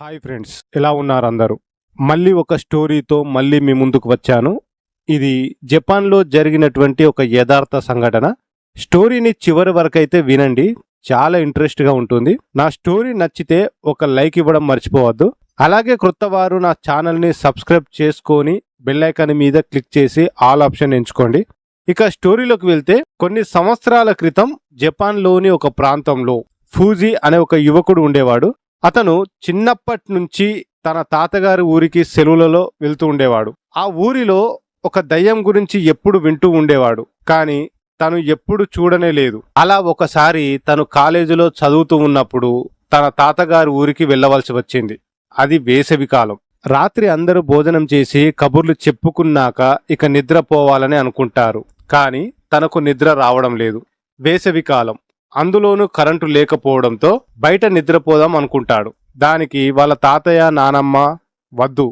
Hi friends, ఎలా ఉన్నారు అందరూ? మళ్ళీ ఒక స్టోరీతో మళ్ళీ మీ ముందుకు వచ్చాను. ఇది జపాన్లో జరిగినటువంటి ఒక యథార్థ సంఘటన. స్టోరీని చివరి వరకైతే వినండి, చాలా ఇంట్రెస్ట్గా ఉంటుంది. నా స్టోరీ నచ్చితే ఒక లైక్ ఇవ్వడం మర్చిపోవద్దు. అలాగే క్రొత్త వారు నా ఛానల్ని సబ్స్క్రైబ్ చేసుకొని బెల్ ఐకాన్ మీద క్లిక్ చేసి ఆల్ ఆప్షన్ ఎంచుకోండి. ఇక స్టోరీలోకి వెళ్తే, కొన్ని సంవత్సరాల క్రితం జపాన్లోని ఒక ప్రాంతంలో ఫూజీ అనే ఒక యువకుడు ఉండేవాడు. అతను చిన్నప్పటి నుంచి తన తాతగారి ఊరికి సెలవులలో వెళ్తూ ఉండేవాడు. ఆ ఊరిలో ఒక దయ్యం గురించి ఎప్పుడు వింటూ ఉండేవాడు, కానీ తను ఎప్పుడు చూడనే లేదు. అలా ఒకసారి తను కాలేజీలో చదువుతూ ఉన్నప్పుడు తన తాతగారి ఊరికి వెళ్ళవలసి వచ్చింది. అది వేసవి కాలం. రాత్రి అందరూ భోజనం చేసి కబుర్లు చెప్పుకున్నాక ఇక నిద్రపోవాలని అనుకుంటారు, కానీ తనకు నిద్ర రావడం లేదు. వేసవి కాలం, అందులోనూ కరెంటు లేకపోవడంతో బయట నిద్రపోదాం అనుకుంటాడు. దానికి వాళ్ళ తాతయ్య నానమ్మ, వద్దు,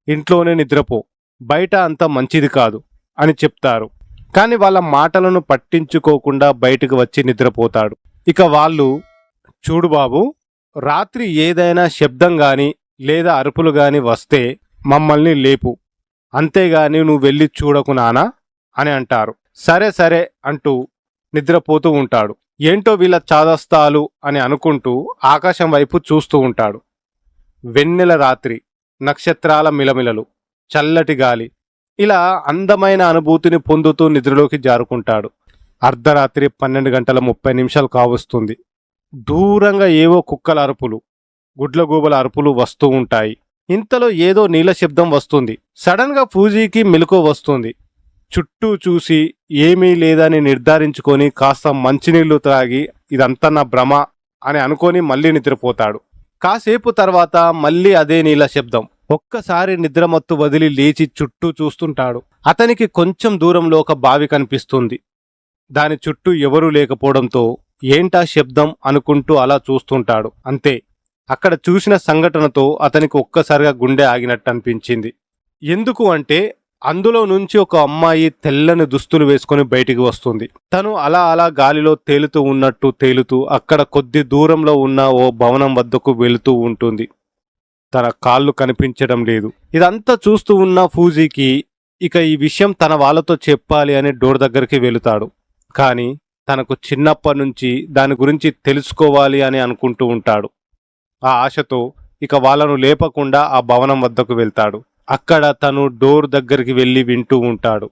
ఇంట్లోనే నిద్రపో, బయట అంత మంచిది కాదు అని చెప్తారు. కానీ వాళ్ళ మాటలను పట్టించుకోకుండా బయటకు వచ్చి నిద్రపోతాడు. ఇక వాళ్ళు, చూడు బాబు, రాత్రి ఏదైనా శబ్దం గాని లేదా అరుపులు గాని వస్తే మమ్మల్ని లేపు, అంతేగాని నువ్వు వెళ్ళి చూడకు నానా అని అంటారు. సరే సరే అంటూ నిద్రపోతూ ఉంటాడు. ఏంటో వీళ్ళ చాదస్తాలు అని అనుకుంటూ ఆకాశం వైపు చూస్తూ ఉంటాడు. వెన్నెల రాత్రి, నక్షత్రాల మిలమిలలు, చల్లటి గాలి, ఇలా అందమైన అనుభూతిని పొందుతూ నిద్రలోకి జారుకుంటాడు. అర్ధరాత్రి 12:30 కావస్తుంది. దూరంగా ఏవో కుక్కల అరుపులు, గుడ్లగూబల అరుపులు వస్తూ ఉంటాయి. ఇంతలో ఏదో నీల శబ్దం వస్తుంది. సడన్ గా ఫూజీకి మెలకువ వస్తుంది. చుట్టూ చూసి ఏమీ లేదని నిర్ధారించుకొని కాస్త మంచినీళ్లు త్రాగి ఇదంతా నా భ్రమ అని అనుకొని మళ్ళీ నిద్రపోతాడు. కాసేపు తర్వాత మళ్ళీ అదే నీల శబ్దం. ఒక్కసారి నిద్రమత్తు వదిలి లేచి చుట్టూ చూస్తుంటాడు. అతనికి కొంచెం దూరంలో ఒక బావి కనిపిస్తుంది. దాని చుట్టూ ఎవరూ లేకపోవడంతో ఏంటా శబ్దం అనుకుంటూ అలా చూస్తుంటాడు. అంతే, అక్కడ చూసిన సంఘటనతో అతనికి ఒక్కసారిగా గుండె ఆగినట్టు అనిపించింది. ఎందుకు అంటే, అందులో నుంచి ఒక అమ్మాయి తెల్లని దుస్తులు వేసుకుని బయటికి వస్తుంది. తను అలా అలా గాలిలో తేలుతూ ఉన్నట్టు తేలుతూ అక్కడ కొద్ది దూరంలో ఉన్న ఓ భవనం వద్దకు వెళుతూ ఉంటుంది. తన కాళ్ళు కనిపించడం లేదు. ఇదంతా చూస్తూ ఉన్న ఫూజీకి ఇక ఈ విషయం తన వాళ్ళతో చెప్పాలి అని డోర్ దగ్గరికి వెళుతాడు. కానీ తనకు చిన్నప్పటి నుంచి దాని గురించి తెలుసుకోవాలి అని అనుకుంటూ ఉంటాడు. ఆ ఆశతో ఇక వాళ్ళను లేపకుండా ఆ భవనం వద్దకు వెళ్తాడు. అక్కడ తను డోర్ దగ్గరికి వెళ్ళి వింటూ ఉంటాడు.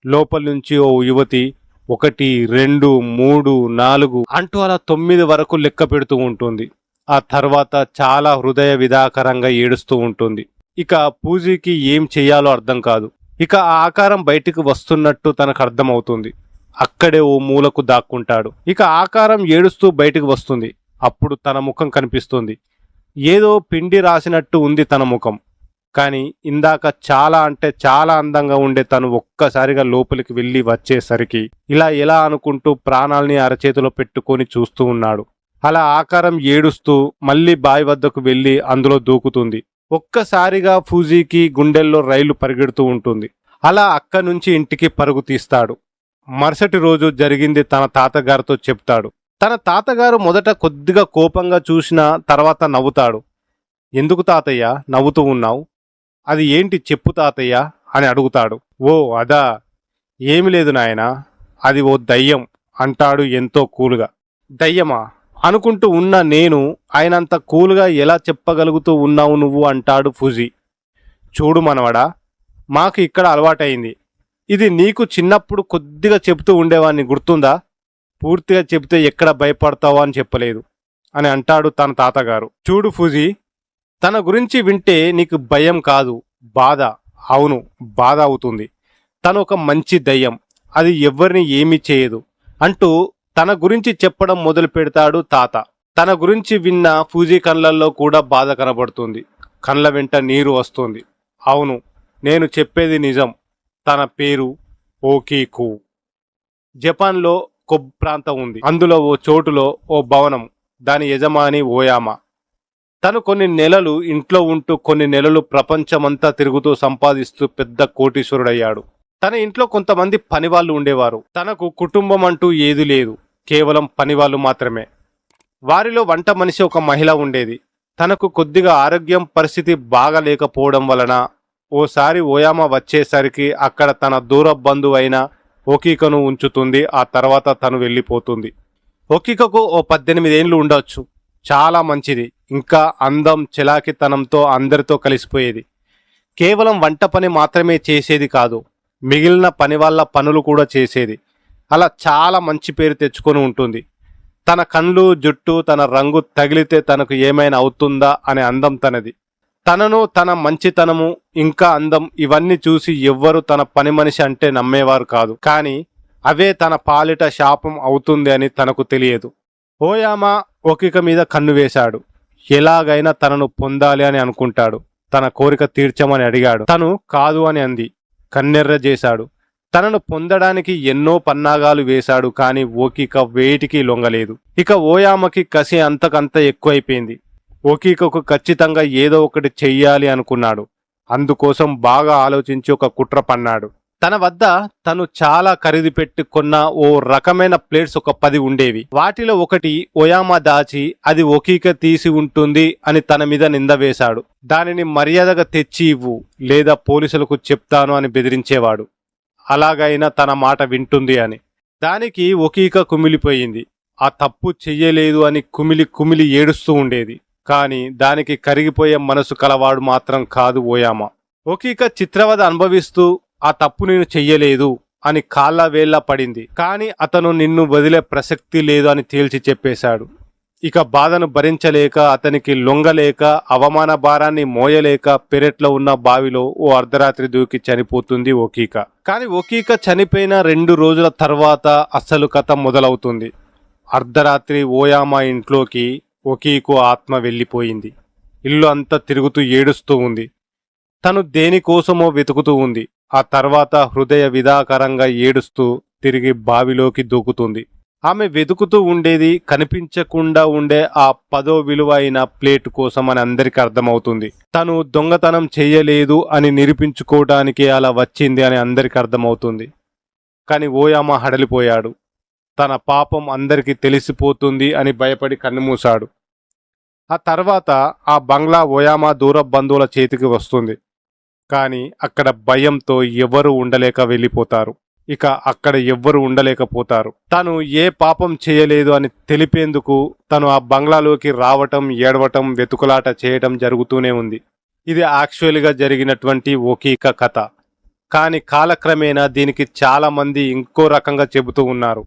లోపల నుంచి ఓ యువతి 1, 2, 3, 4 అంటూ అలా 9 వరకు లెక్క పెడుతూ ఉంటుంది. ఆ తర్వాత చాలా హృదయ విదాకరంగా ఏడుస్తూ ఉంటుంది. ఇక పూజీకి ఏం చెయ్యాలో అర్థం కాదు. ఇక ఆ ఆకారం బయటికి వస్తున్నట్టు తనకు అర్థమవుతుంది. అక్కడే ఓ మూలకు దాక్కుంటాడు. ఇక ఆకారం ఏడుస్తూ బయటికి వస్తుంది. అప్పుడు తన ముఖం కనిపిస్తుంది. ఏదో పిండి రాసినట్టు ఉంది తన ముఖం. కానీ ఇందాక చాలా అంటే చాలా అందంగా ఉండే తను ఒక్కసారిగా లోపలికి వెళ్ళి వచ్చేసరికి ఇలా ఎలా అనుకుంటూ ప్రాణాల్ని అరచేతిలో పెట్టుకొని చూస్తూ ఉన్నాడు. అలా ఆకారం ఏడుస్తూ మళ్ళీ బావి వద్దకు వెళ్ళి అందులో దూకుతుంది. ఒక్కసారిగా ఫూజీకి గుండెల్లో రైలు పరిగెడుతూ ఉంటుంది. అలా అక్కడి నుంచి ఇంటికి పరుగు తీస్తాడు. మరుసటి రోజు జరిగింది తన తాతగారితో చెప్తాడు. తన తాతగారు మొదట కొద్దిగా కోపంగా చూసిన తర్వాత నవ్వుతాడు. ఎందుకు తాతయ్య నవ్వుతూ ఉన్నావు? అది ఏంటి చెప్పు తాతయ్య అని అడుగుతాడు. ఓ అదా, ఏమి లేదు నాయనా, అది ఓ దయ్యం అంటాడు ఎంతో కూలుగా. దయ్యమా అనుకుంటూ ఉన్న నేను, ఆయనంత కూలుగా ఎలా చెప్పగలుగుతూ ఉన్నావు నువ్వు అంటాడు ఫూజీ. చూడు మనవడా, మాకు ఇక్కడ అలవాటైంది. ఇది నీకు చిన్నప్పుడు కొద్దిగా చెబుతూ ఉండేవాడిని, గుర్తుందా? పూర్తిగా చెబితే ఎక్కడ భయపడతావో అని చెప్పలేదు అని అంటాడు తన తాతగారు. చూడు ఫూజీ, తన గురించి వింటే నీకు భయం కాదు, బాధ. అవును, బాధ అవుతుంది. తను ఒక మంచి దయ్యం, అది ఎవరిని ఏమీ చేయదు అంటూ తన గురించి చెప్పడం మొదలు పెడతాడు తాత. తన గురించి విన్న ఫూజీ కళ్ళల్లో కూడా బాధ కనబడుతుంది. కళ్ళ వెంట నీరు వస్తుంది. అవును, నేను చెప్పేది నిజం. తన పేరు ఓకీకు. జపాన్లో కొబ్ ప్రాంతం ఉంది. అందులో ఓ చోటులో ఓ భవనం, దాని యజమాని ఓయామా. తను కొన్ని నెలలు ఇంట్లో ఉంటూ కొన్ని నెలలు ప్రపంచమంతా తిరుగుతూ సంపాదిస్తూ పెద్ద కోటీశ్వరుడయ్యాడు. తన ఇంట్లో కొంతమంది పనివాళ్ళు ఉండేవారు. తనకు కుటుంబం అంటూ ఏది లేదు, కేవలం పనివాళ్ళు మాత్రమే. వారిలో వంట మనిషి ఒక మహిళ ఉండేది. తనకు కొద్దిగా ఆరోగ్యం పరిస్థితి బాగా లేకపోవడం వలన ఓసారి ఓయామా వచ్చేసరికి అక్కడ తన దూర బంధువు అయిన ఒకీకను ఉంచుతుంది. ఆ తర్వాత తను వెళ్ళిపోతుంది. ఒకీకకు ఓ 18 ఏండ్లు ఉండొచ్చు. చాలా మంచిది, ఇంకా అందం చలాకితనంతో అందరితో కలిసిపోయేది. కేవలం వంట పని మాత్రమే చేసేది కాదు, మిగిలిన పని వాళ్ళ పనులు కూడా చేసేది. అలా చాలా మంచి పేరు తెచ్చుకొని ఉంటుంది. తన కళ్ళు జుట్టు తన రంగు తగిలితే తనకు ఏమైనా అవుతుందా అనే అందం తనది. తనను తన మంచితనము ఇంకా అందం ఇవన్నీ చూసి ఎవ్వరు తన పని మనిషి అంటే నమ్మేవారు కాదు. కానీ అవే తన పాలిట శాపం అవుతుంది అని తనకు తెలియదు. ఓయామా ఒకిక మీద కన్ను వేశాడు. ఎలాగైనా తనను పొందాలి అని అనుకుంటాడు. తన కోరిక తీర్చమని అడిగాడు. తను కాదు అని అంది. కన్నెర్ర చేశాడు. తనను పొందడానికి ఎన్నో పన్నాగాలు వేశాడు. కానీ ఓకిక వేటికి లొంగలేదు. ఇక ఓయామకి కసి అంతకంత ఎక్కువైపోయింది. ఓకికకు ఖచ్చితంగా ఏదో ఒకటి చెయ్యాలి అనుకున్నాడు. అందుకోసం బాగా ఆలోచించి ఒక కుట్ర పన్నాడు. తన వద్ద తను చాలా ఖరీదు పెట్టి కొన్న ఓ రకమైన ప్లేట్స్ ఒక 10 ఉండేవి. వాటిలో ఒకటి ఓయామా దాచి అది ఒకీక తీసి ఉంటుంది అని తన మీద నింద వేశాడు. దానిని మర్యాదగా తెచ్చి ఇవ్వు లేదా పోలీసులకు చెప్తాను అని బెదిరించేవాడు. అలాగైనా తన మాట వింటుంది అని. దానికి ఒకీక కుమిలిపోయింది. ఆ తప్పు చెయ్యలేదు అని కుమిలి కుమిలి ఏడుస్తూ ఉండేది. కానీ దానికి కరిగిపోయే మనసు కలవాడు మాత్రం కాదు ఓయామా. ఒకీక చిత్రవద అనుభవిస్తూ ఆ తప్పు నేను చెయ్యలేదు అని కాళ్ళ వేళ్ళ పడింది. కానీ అతను నిన్ను వదిలే ప్రసక్తి లేదు అని తేల్చి చెప్పేశాడు. ఇక బాధను భరించలేక, అతనికి లొంగలేక, అవమాన భారాన్ని మోయలేక పెరట్లో ఉన్న బావిలో ఓ అర్ధరాత్రి దూకి చనిపోతుంది ఒకీక. కానీ ఒకీక చనిపోయిన 2 రోజుల తర్వాత అసలు కథ మొదలవుతుంది. అర్ధరాత్రి ఓయామా ఇంట్లోకి ఒకీకు ఆత్మ వెళ్ళిపోయింది. ఇల్లు అంతా తిరుగుతూ ఏడుస్తూ ఉంది. తను దేనికోసమో వెతుకుతూ ఉంది. ఆ తర్వాత హృదయ విదాకరంగా ఏడుస్తూ తిరిగి బావిలోకి దూకుతుంది. ఆమె వెతుకుతూ ఉండేది కనిపించకుండా ఉండే ఆ 10వ విలువ అయిన ప్లేట్ కోసం అని అందరికీ అర్థమవుతుంది. తను దొంగతనం చెయ్యలేదు అని నిరూపించుకోవడానికి అలా వచ్చింది అని అందరికీ అర్థమవుతుంది. కానీ ఓయామా హడలిపోయాడు. తన పాపం అందరికీ తెలిసిపోతుంది అని భయపడి కన్నుమూశాడు. ఆ తర్వాత ఆ బంగ్లా ఓయామా దూర బంధువుల చేతికి వస్తుంది. కానీ అక్కడ భయంతో ఎవరు ఉండలేక వెళ్ళిపోతారు. ఇక అక్కడ ఎవ్వరు ఉండలేకపోతారు. తను ఏ పాపం చేయలేదు అని తెలిపేందుకు తను ఆ బంగ్లాలోకి రావటం, ఏడవటం, వెతుకులాట చేయటం జరుగుతూనే ఉంది. ఇది యాక్చువల్గా జరిగినటువంటి ఒకీక కథ. కానీ కాలక్రమేణా దీనికి చాలా మంది ఇంకో రకంగా చెబుతూ ఉన్నారు.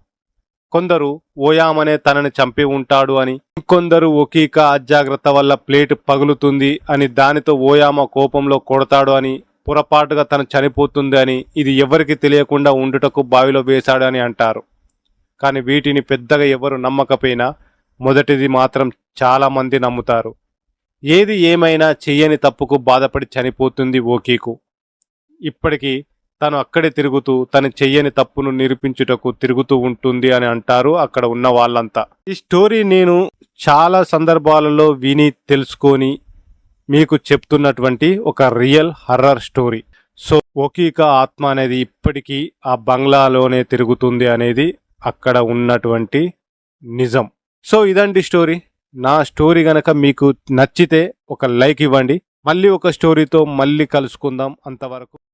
కొందరు ఓయామనే తనని చంపి ఉంటాడు అని, ఇంకొందరు ఒకీక అజాగ్రత్త వల్ల ప్లేట్ పగులుతుంది అని, దానితో ఓయామా కోపంలో కొడతాడు అని, పొరపాటుగా తను చనిపోతుంది అని, ఇది ఎవరికి తెలియకుండా ఉండుటకు బావిలో వేశాడు అని అంటారు. కానీ వీటిని పెద్దగా ఎవరు నమ్మకపోయినా మొదటిది మాత్రం చాలా మంది నమ్ముతారు. ఏది ఏమైనా చెయ్యని తప్పుకు బాధపడి చనిపోతుంది ఒకీకు. ఇప్పటికీ తను అక్కడే తిరుగుతూ తను చెయ్యని తప్పును నిరూపించుటకు తిరుగుతూ ఉంటుంది అని అంటారు అక్కడ ఉన్న వాళ్ళంతా. ఈ స్టోరీ నేను చాలా సందర్భాలలో విని తెలుసుకొని మీకు చెప్తున్నటువంటి ఒక రియల్ హర్రర్ స్టోరీ. సో ఒకీక ఆత్మ అనేది ఇప్పటికీ ఆ బంగ్లాలోనే తిరుగుతుంది అనేది అక్కడ ఉన్నటువంటి నిజం. సో ఇదండి స్టోరీ. నా స్టోరీ గనక మీకు నచ్చితే ఒక లైక్ ఇవ్వండి. మళ్ళీ ఒక స్టోరీతో మళ్ళీ కలుసుకుందాం. అంతవరకు